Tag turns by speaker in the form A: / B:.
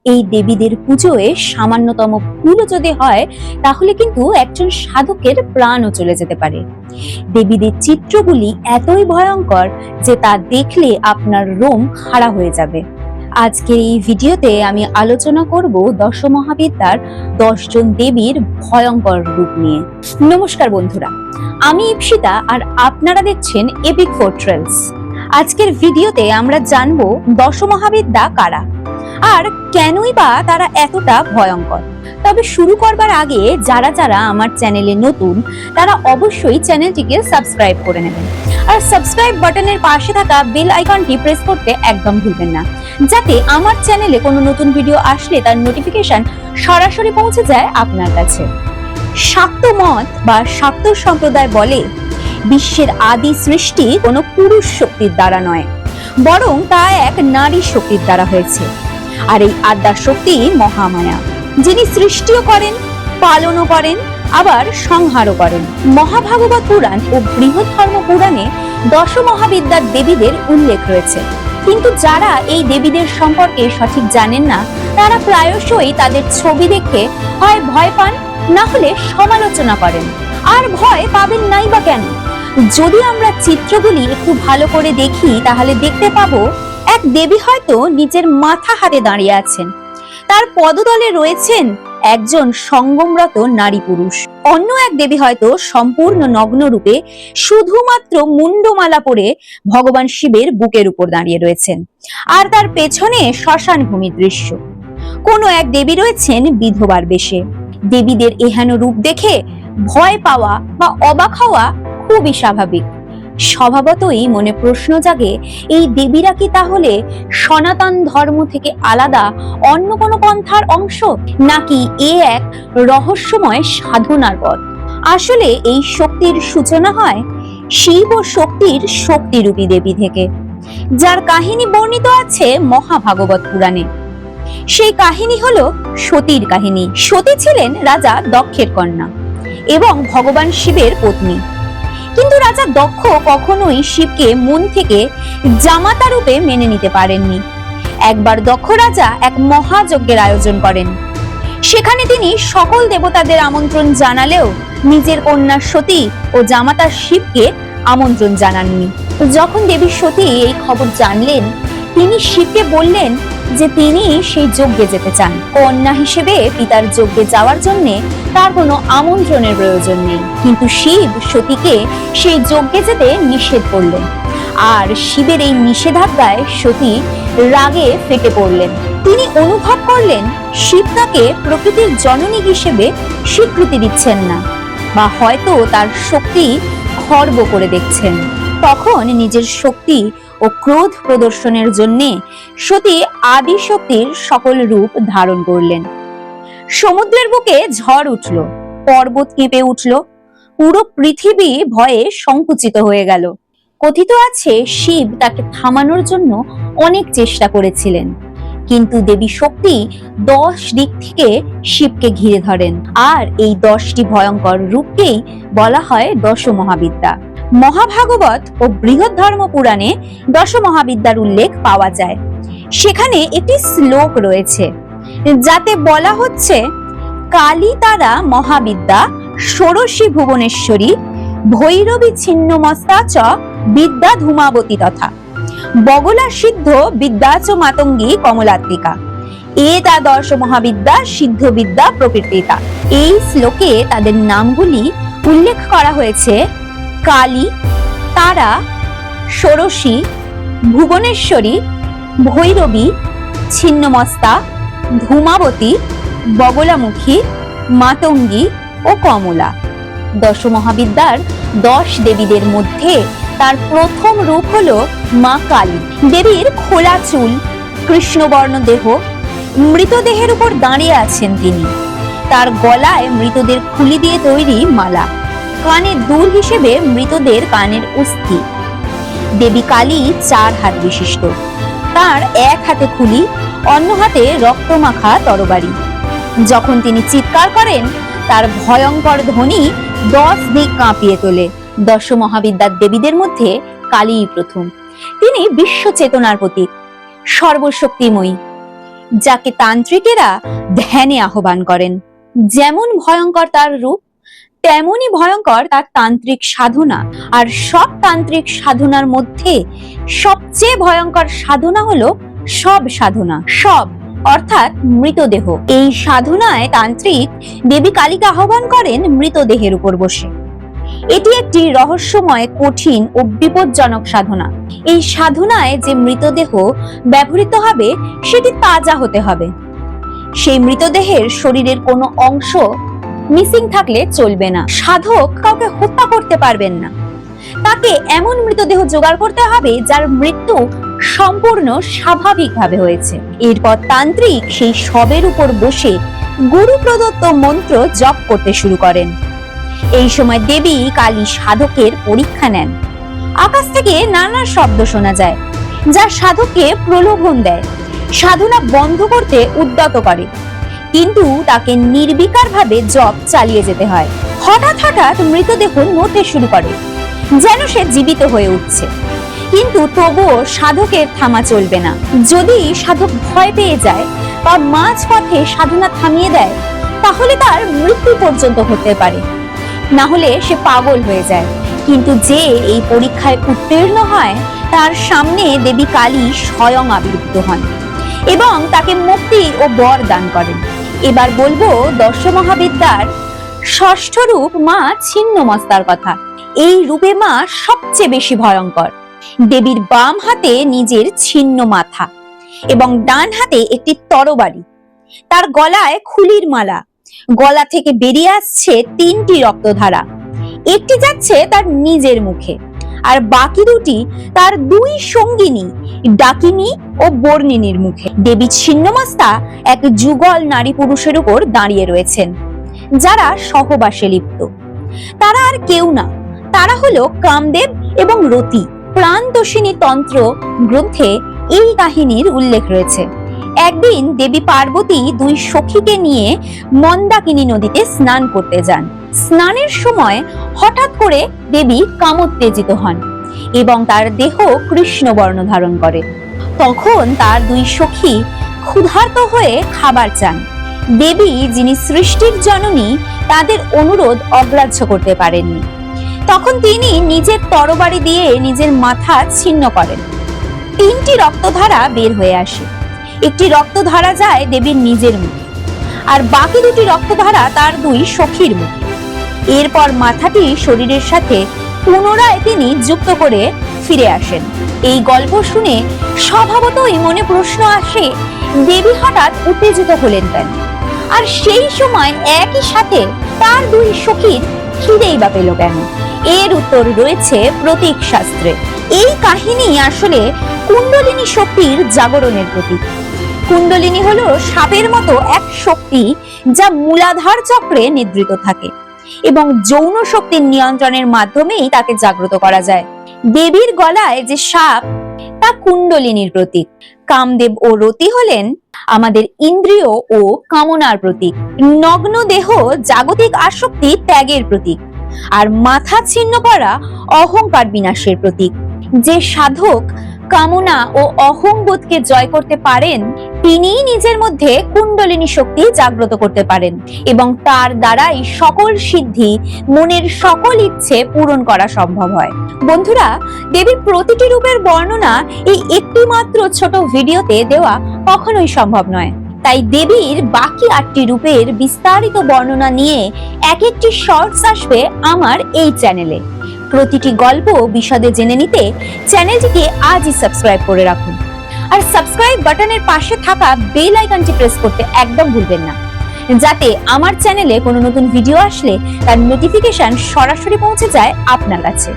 A: এই দেবীদের পুজোয় সামান্যতম ভুলও যদি হয় তাহলে কিন্তু একজন সাধকের প্রাণও চলে যেতে পারে। দেবীদের চিত্রগুলি এতই ভয়ঙ্কর যে তা দেখলে আপনার লোম খাড়া হয়ে যাবে। আজকের এই ভিডিওতে আমি আলোচনা করব দশমহাবিদ্যার 10 জন দেবীর ভয়ঙ্কর রূপ নিয়ে। নমস্কার বন্ধুরা, আমি ইপসিতা আর আপনারা দেখছেন এপিক ফোর ট্রেলস। আজকের ভিডিওতে আমরা জানবো দশমহাবিদ্যা কারা আর কেনই বা তারা এতটা ভয়ঙ্কর। তবে শুরু করবার আগে যারা যারা আমার চ্যানেলে নতুন তারা অবশ্যই চ্যানেলটিকে সাবস্ক্রাইব করে নেবেন আর সাবস্ক্রাইব বাটনের পাশে থাকা বেল আইকনটি প্রেস করতে একদম ভুলবেন না, যাতে আমার চ্যানেলে কোনো নতুন ভিডিও আসলে তার নোটিফিকেশন সরাসরি পৌঁছে যায় আপনার কাছে। শাক্ত মত বা শাক্ত সম্প্রদায় বলে বিশ্বের আদি সৃষ্টি কোনো পুরুষ শক্তির দ্বারা নয়, বরং তা এক নারী শক্তির দ্বারা হয়েছে। আর এই আদ্যা শক্তি মহামায়া, যিনি সৃষ্টিও করেন, পালনও করেন, আবার সংহারও করেন। মহাভাগবত পুরাণ ও বৃহৎধর্ম পুরাণে দশমহাবিদ্যার দেবীদের উল্লেখ রয়েছে, কিন্তু যারা এই দেবীদের সম্পর্কে সঠিক জানেন না তারা প্রায়শই তাদের ছবি দেখে হয় ভয় পান, না হলে সমালোচনা করেন। আর ভয় পাবেন নাই বা কেন? যদি আমরা চিত্রগুলি একটু ভালো করে দেখি তাহলে দেখতে পাবো এক দেবী হয়তো নিজের মাথা হাতে দাঁড়িয়ে আছেন, তার পদতলে রয়েছেন একজন সঙ্গমরত নারী পুরুষ। অন্য এক দেবী হয়তো সম্পূর্ণ নগ্ন রূপে শুধুমাত্র মুন্ডমালা পরে ভগবান শিবের বুকের উপর দাঁড়িয়ে রয়েছেন, আর তার পেছনে শ্মশান ভূমির দৃশ্য। কোনো এক দেবী রয়েছেন বিধবার বেশে। দেবীদের এহেন রূপ দেখে ভয় পাওয়া বা অবাক হওয়া খুবই স্বাভাবিক। স্বভাবতই মনে প্রশ্ন জাগে, এই দেবীরা কি তাহলে সনাতন ধর্ম থেকে আলাদা অন্য কোনো পন্থার অংশ, নাকি এ এক রহস্যময় সাধনার পথ? আসলে এই শক্তির সূচনা হয় শিব ও শক্তির শক্তিরূপী দেবী থেকে, যার কাহিনী বর্ণিত আছে মহাভাগবত পুরাণে। সেই কাহিনী হলো সতীর কাহিনী। সতী ছিলেন রাজা দক্ষের কন্যা এবং ভগবান শিবের পত্নী। কিন্তু রাজা দক্ষ কখনোই শিবকে মন থেকে জামাতা রূপে মেনে নিতে পারেননি। একবার দক্ষ রাজা এক মহাযজ্ঞের আয়োজন করেন। সেখানে তিনি সকল দেবতাদের আমন্ত্রণ জানালেও নিজের কন্যা সতী ও জামাতা শিবকে আমন্ত্রণ জানাননি। যখন দেবী সতী এই খবর জানলেন, তিনি শিবকে বললেন যে তিনি সেই যজ্ঞে যেতে চান। কন্যা হিসেবে পিতার যজ্ঞে যাওয়ার জন্য তার কোনো আমন্ত্রণের প্রয়োজন নেই। কিন্তু শিব সতীকে সেই যজ্ঞে যেতে নিষেধ করলেন, আর শিবের এই নিষেধাজ্ঞায় সতী রাগে ফেটে পড়লেন। তিনি অনুভব করলেন শিব তাকে প্রকৃতির জননী হিসেবে স্বীকৃতি দিচ্ছেন না, বা হয়তো তার শক্তি খর্ব করে দেখছেন। তখন নিজের শক্তি ও ক্রোধ প্রদর্শনের জন্য সতী আদি শক্তির সকল রূপ ধারণ করলেন। সমুদ্রের বুকে ঝড় উঠল, পর্বত কেঁপে উঠল, পুরো পৃথিবী ভয়ে সংকুচিত হয়ে গেল। কথিত আছে শিব তাকে থামানোর জন্য অনেক চেষ্টা করেছিলেন, কিন্তু দেবী শক্তি 10 দিক থেকে শিবকে ঘিরে ধরেন। আর এই 10টি ভয়ঙ্কর রূপকেই বলা হয় দশমহাবিদ্যা। মহাভাগবত ও বৃহৎধর্ম পুরাণে দশমহাবিদ্যার উল্লেখ পাওয়া যায়। সেখানে একটি শ্লোক রয়েছে যাতে বলা হচ্ছে, কালী তারা মহাবিদ্যা ষোড়শী ভুবনেশ্বরী ভৈরবী ছিন্নমস্তা চ বিদ্যা ধূমাবতী তথা বগলা সিদ্ধ বিদ্যা চ মাতঙ্গী কমলাত্মিকা এতা দশমহাবিদ্যা সিদ্ধ বিদ্যা প্রকৃতিতা। এই শ্লোকে তাদের নামগুলি উল্লেখ করা হয়েছে: কালী, তারা, ষোড়শী, ভুবনেশ্বরী, ভৈরবী, ছিন্নমস্তা, ধূমাবতী, বগলামুখী, মাতঙ্গী ও কমলা। দশমহাবিদ্যার 10 দেবীদের মধ্যে তার প্রথম রূপ হলো মা কালী। দেবীর খোলা চুল, কৃষ্ণবর্ণ দেহ, মৃতদেহের উপর দাঁড়িয়ে আছেন তিনি। তার গলায় মৃতদের খুলি দিয়ে তৈরি মালা, কানের দুল হিসেবে মৃতদের কানের অস্থি। দেবী কালী 4 হাত বিশিষ্ট। তার এক হাতে খুলি, অন্য হাতে রক্তমাখা তরবারি। যখন তিনি চিৎকার করেন তার ভয়ঙ্কর ধ্বনি 10 দিক কাঁপিয়ে তোলে। দশমহাবিদ্যার দেবীদের মধ্যে কালীই প্রথম। তিনি বিশ্ব চেতনার প্রতীক, সর্বশক্তিময়ী। যাকে তান্ত্রিকেরা ধ্যানে আহ্বান করেন। যেমন ভয়ঙ্কর তার রূপ, তেমনি ভয়ঙ্কর তার তান্ত্রিক সাধনা। আর সব তান্ত্রিক সাধনার মধ্যে সবচেয়ে ভয়ঙ্কর সাধনা হলো সব সাধনা। সব অর্থাৎ মৃতদেহ। এই সাধনায় তান্ত্রিক দেবী কালীকে আহ্বান করেন মৃতদেহের উপর বসে। এটি একটি রহস্যময়, কঠিন ও বিপজ্জনক সাধনা। এই সাধনায় যে মৃতদেহ ব্যবহৃত হবে সেটি তাজা হতে হবে। সেই মৃতদেহের শরীরের কোনো অংশ মিসিং থাকলে চলবে না। সাধক কাউকে হত্যা করতে পারবেন না। তাকে এমন মৃতদেহ জোগাড় করতে হবে যার মৃত্যু সম্পূর্ণ স্বাভাবিকভাবে হয়েছে। এরপর তান্ত্রিক সেই শবের উপর বসে গুরু প্রদত্ত মন্ত্র জপ করতে শুরু করেন। এই সময় দেবী কালী সাধকের পরীক্ষা নেন। আকাশ থেকে নানা শব্দ শোনা যায়, যা সাধককে প্রলোভন দেয়, সাধনা বন্ধ করতে উদ্যত করে। কিন্তু তাকে নির্বিকারভাবে জপ চালিয়ে যেতে হয়। হঠাৎ হঠাৎ মৃতদেহ নড়তে শুরু করে, যেন সে জীবিত হয়ে উঠছে। কিন্তু তবুও সাধকের থামা চলবে না। যদি সাধক ভয় পেয়ে যায় বা মাঝপথে সাধনা থামিয়ে দেয়, তাহলে তার মৃত্যু পর্যন্ত হতে পারে, না হলে সে পাগল হয়ে যায়। কিন্তু যে এই পরীক্ষায় উত্তীর্ণ হয়, তার সামনে দেবী কালী স্বয়ং আবির্ভূত হন এবং তাকে মুক্তি ও বর দান করেন। এবার বলবো দশ মহাবিদ্যার ষষ্ঠ রূপ মা ছিন্নমস্তার কথা। এই রূপে মা সবচেয়ে বেশি ভয়ঙ্কর। দেবীর বাম হাতে নিজের ছিন্ন মাথা এবং ডান হাতে একটি তরবারি। তার গলায় খুলির মালা। গলা থেকে বেরিয়ে আসছে 3টি রক্তধারা। একটি যাচ্ছে তার নিজের মুখে, আর বাকি দুটি তার 2 সঙ্গিনী ডাকিনী ও বর্ণিনীর মুখে। দেবী ছিন্নমস্তা এক যুগল নারী পুরুষের উপর দাঁড়িয়ে রয়েছেন, যারা সহবাসে লিপ্ত। তারা আর কেউ না, তারা হলো কামদেব এবং রতি। প্রাণতোষিনী তন্ত্র গ্রন্থে এই কাহিনীর উল্লেখ রয়েছে। একদিন দেবী পার্বতী 2 সখীকে নিয়ে মন্দাকিনী নদীতে স্নান করতে যান। স্নানের সময় হঠাৎ করে দেবী কামোত্তেজিত হন এবং তার দেহ কৃষ্ণ বর্ণ ধারণ করে। তখন তার 2 সখী ক্ষুধার্ত হয়ে খাবার চান। দেবী, যিনি সৃষ্টির জননী, তাদের অনুরোধ অগ্রাহ্য করতে পারেননি। তখন তিনি নিজের তরবারি দিয়ে নিজের মাথা ছিন্ন করেন। 3টি রক্তধারা বের হয়ে আসে। একটি রক্তধারা যায় দেবীর নিজের মুখে, আর বাকি 2টি রক্তধারা তার 2 সখীর মুখে। এরপর মাথাটি শরীরের সাথে পুনরায় তিনি যুক্ত করে ফিরে আসেন। এই গল্প শুনে স্বভাবতই মনে প্রশ্ন আসে, দেবী হঠাৎ উত্তেজিত হলেন কেন? আর সেই সময় একই সাথে তার 2 সখীর খিদেই বা পেল কেন? এর উত্তর রয়েছে প্রতীক শাস্ত্রে। এই কাহিনী আসলে কুণ্ডলিনী শক্তির জাগরণের প্রতীক। কুণ্ডলিনী হলো সাপের মতো এক শক্তি, যা মূলাধার চক্রে নিদ্রিত থাকে এবং যৌন শক্তির নিয়ন্ত্রণের মাধ্যমেই তাকে জাগ্রত করা যায়। দেবীর গলায় যে সাপ, তা কুণ্ডলিনীর প্রতীক। কামদেব ও রতি হলেন আমাদের ইন্দ্রিয় ও কামনার প্রতীক। নগ্ন দেহ জাগতিক আসক্তি ত্যাগের প্রতীক, আর মাথা ছিন্ন করা অহংকার বিনাশের প্রতীক। যে সাধক কামনা ও অহংবোধকে জয় করতে পারেন, তিনিই নিজের মধ্যে কুণ্ডলিনী শক্তি জাগ্রত করতে পারেন এবং তার দ্বারাই সকল সিদ্ধি, মনের সকল ইচ্ছে পূরণ করা সম্ভব হয়। বন্ধুরা, দেবীর প্রতিটি রূপের বর্ণনা এই একটি মাত্র ছোট ভিডিওতে দেওয়া কখনোই সম্ভব নয়। তাই দেবীর বাকি 8টি রূপের বিস্তারিত বর্ণনা নিয়ে এক একটি শর্টস আসবে আমার এই চ্যানেলে। প্রতিটি গল্প বিশদে জেনে নিতে চ্যানেলটিকে আজই সাবস্ক্রাইব করে রাখুন, আর সাবস্ক্রাইব বাটনের পাশে থাকা বেল আইকনটি প্রেস করতে একদম ভুলবেন না, যাতে আমার চ্যানেলে কোনো নতুন ভিডিও আসলে তার নোটিফিকেশন সরাসরি পৌঁছে যায় আপনার কাছে।